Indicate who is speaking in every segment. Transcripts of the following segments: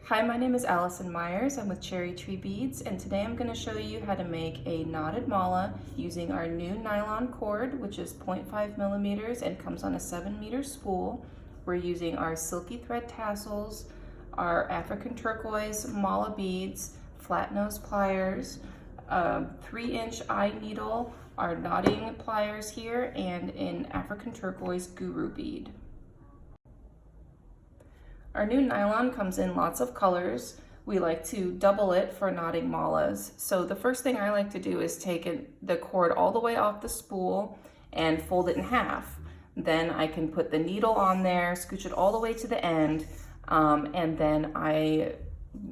Speaker 1: Hi, my name is Allison Myers. I'm with Cherry Tree Beads, and today I'm going to show you how to make a knotted mala using our new nylon cord, which is 0.5 millimeters and comes on a 7-meter spool. We're using our silky thread tassels, our African turquoise mala beads, flat nose pliers, 3-inch eye needle, our knotting pliers here, and an African turquoise guru bead. Our new nylon comes in lots of colors. We like to double it for knotting malas. So the first thing I like to do is take the cord all the way off the spool and fold it in half. Then I can put the needle on there, scooch it all the way to the end, and then I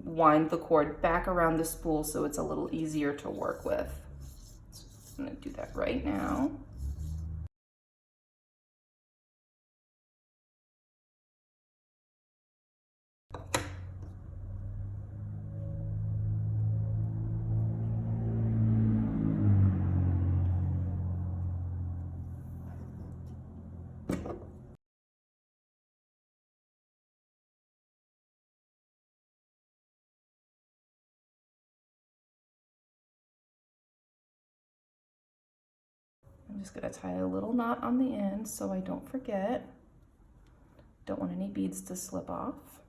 Speaker 1: wind the cord back around the spool so it's a little easier to work with. So I'm gonna do that right now. I'm just gonna tie a little knot on the end so I don't forget. Don't want any beads to slip off.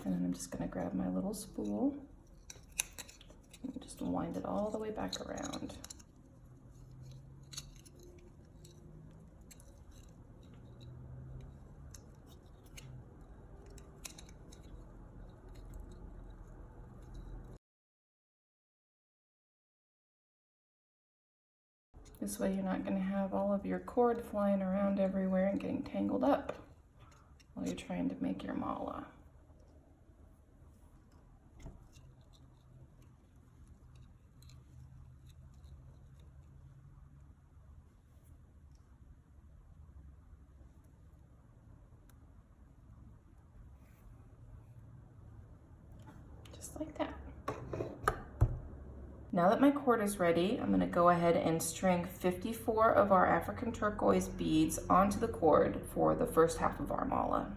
Speaker 1: And then I'm just gonna grab my little spool and just wind it all the way back around. This way you're not going to have all of your cord flying around everywhere and getting tangled up while you're trying to make your mala. Just like that. Now that my cord is ready, I'm going to go ahead and string 54 of our African turquoise beads onto the cord for the first half of our mala.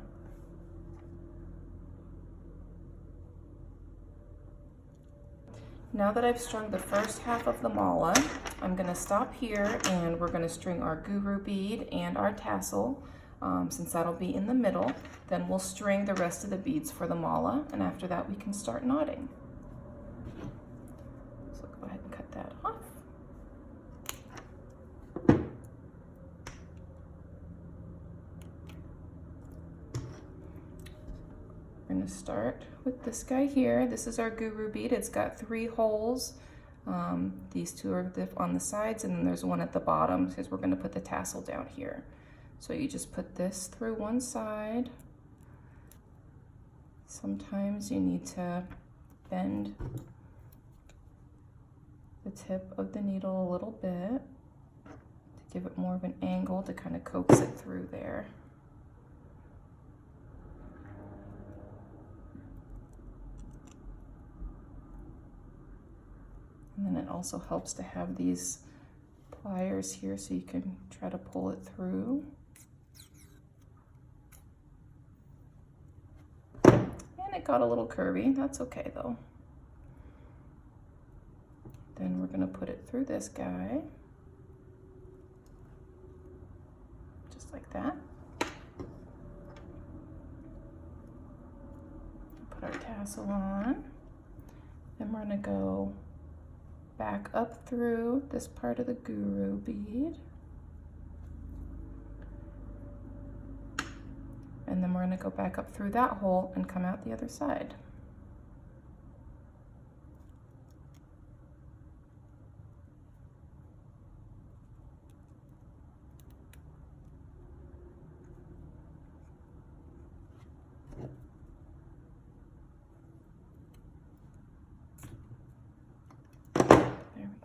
Speaker 1: Now that I've strung the first half of the mala, I'm going to stop here and we're going to string our guru bead and our tassel, since that'll be in the middle. Then we'll string the rest of the beads for the mala, and after that we can start knotting. So go ahead and cut that off. We're going to start with this guy here. This is our guru bead. It's got 3 holes. These 2 are on the sides, and then there's one at the bottom because we're going to put the tassel down here. So you just put this through one side. Sometimes you need to bend the tip of the needle a little bit to give it more of an angle to kind of coax it through there. And then it also helps to have these pliers here so you can try to pull it through. And it got a little curvy. That's okay though. Then we're going to put it through this guy. Just like that. Put our tassel on. Then we're going to go back up through this part of the guru bead. And then we're going to go back up through that hole and come out the other side.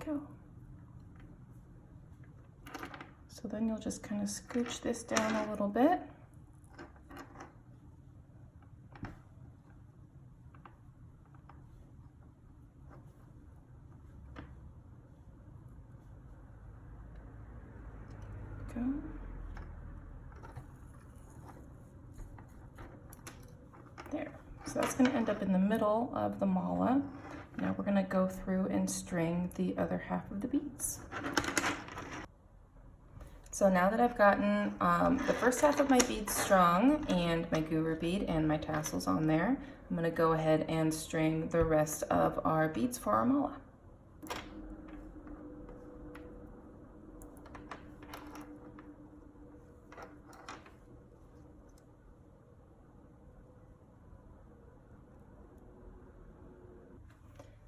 Speaker 1: Go. So then you'll just kind of scooch this down a little bit. Go. that's going to end up in the middle of the mala. Now we're going to go through and string the other half of the beads. So now that I've gotten the first half of my beads strung and my guru bead and my tassels on there, I'm going to go ahead and string the rest of our beads for our mala.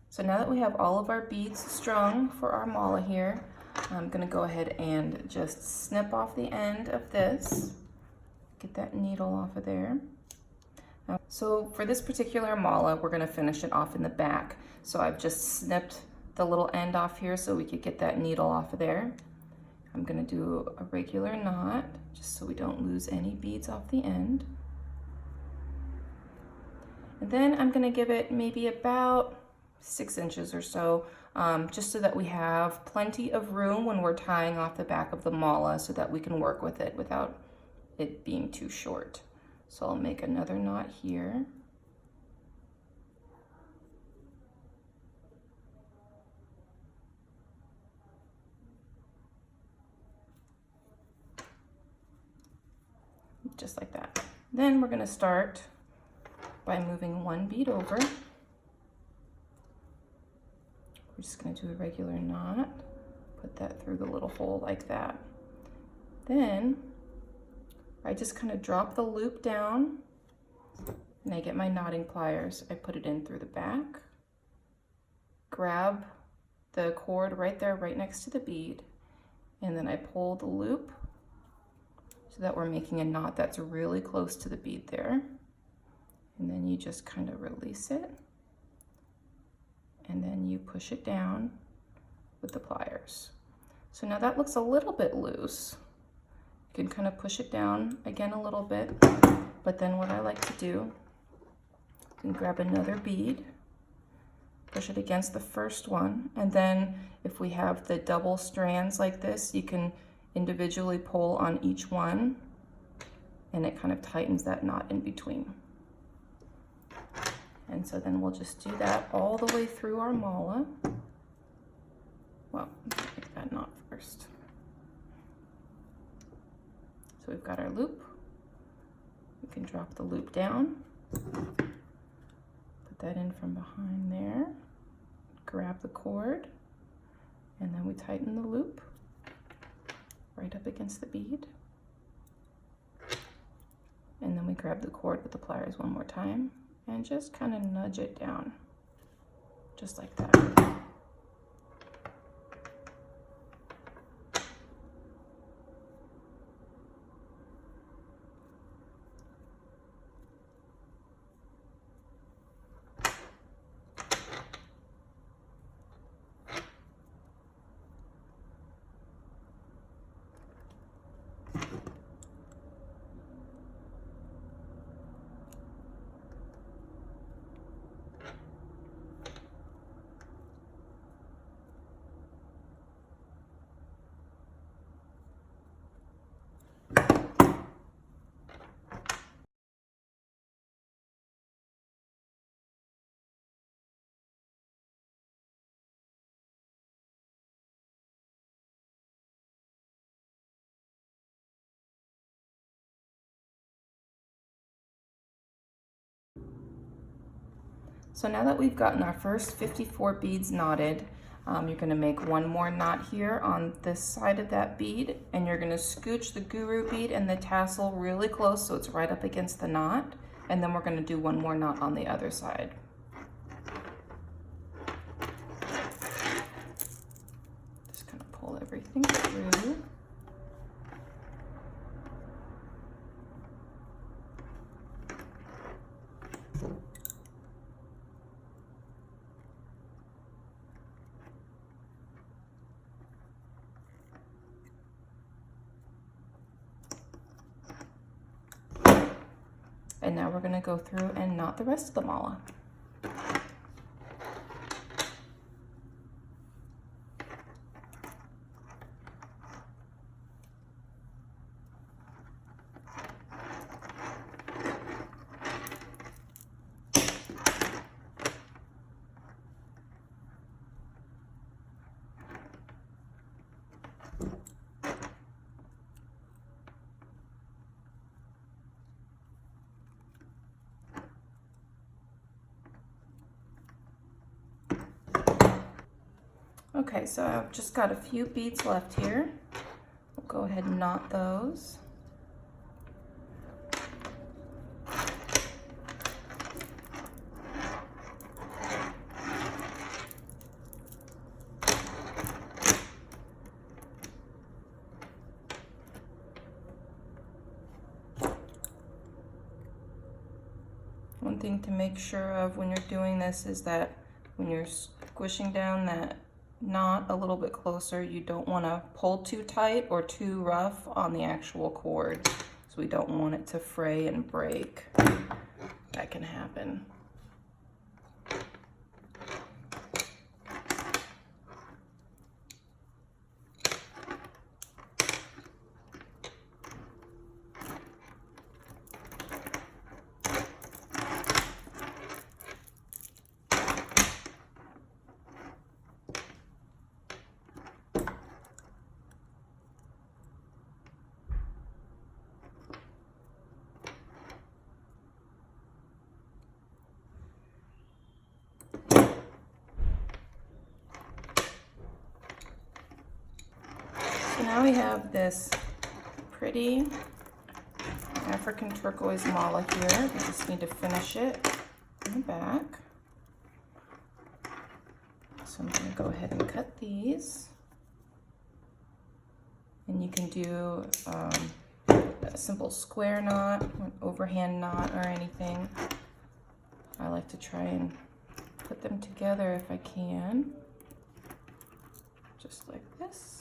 Speaker 1: So now that we have all of our beads strung for our mala here, I'm going to go ahead and just snip off the end of this, get that needle off of there. So for this particular mala, we're going to finish it off in the back. So I've just snipped the little end off here so we could get that needle off of there. I'm going to do a regular knot just so we don't lose any beads off the end. And then I'm going to give it maybe about 6 inches or so, just so that we have plenty of room when we're tying off the back of the mala so that we can work with it without it being too short. So I'll make another knot here. Just like that. Then we're going to start by moving one bead over. We're just going to do a regular knot, put that through the little hole like that. Then I just kind of drop the loop down and I get my knotting pliers. I put it in through the back, grab the cord right there, right next to the bead, and then I pull the loop so that we're making a knot that's really close to the bead there. And then you just kind of release it. And then you push it down with the pliers. So now that looks a little bit loose. You can kind of push it down again a little bit, but then what I like to do, you can grab another bead, push it against the first one, and then if we have the double strands like this, you can individually pull on each one, and it kind of tightens that knot in between. And so then we'll just do that all the way through our mala. Well, make that knot first. So we've got our loop. We can drop the loop down, put that in from behind there, grab the cord, and then we tighten the loop right up against the bead. And then we grab the cord with the pliers one more time and just kind of nudge it down, just like that. So now that we've gotten our first 54 beads knotted, you're going to make one more knot here on this side of that bead, and you're going to scooch the guru bead and the tassel really close so it's right up against the knot, and then we're going to do one more knot on the other side. Just kind of pull everything through. And now we're going to go through and knot the rest of the mala. Okay, so I've just got a few beads left here. We'll go ahead and knot those. One thing to make sure of when you're doing this is that when you're squishing down that knot a little bit closer, you don't want to pull too tight or too rough on the actual cord. So we don't want it to fray and break. That can happen. So now we have this pretty African turquoise mala here. We just need to finish it in the back. So I'm going to go ahead and cut these. And you can do a simple square knot, an overhand knot, or anything. I like to try and put them together if I can, just like this.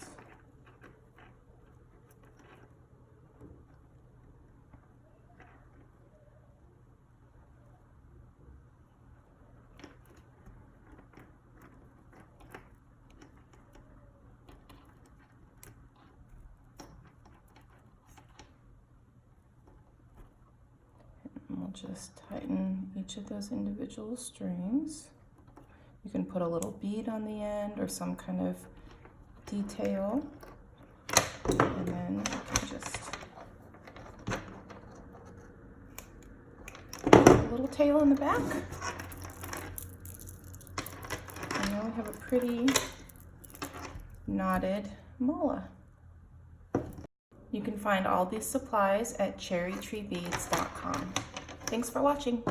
Speaker 1: We'll just tighten each of those individual strings. You can put a little bead on the end or some kind of detail. And then you can just put a little tail in the back. And now we have a pretty knotted mala. You can find all these supplies at cherrytreebeads.com. Thanks for watching.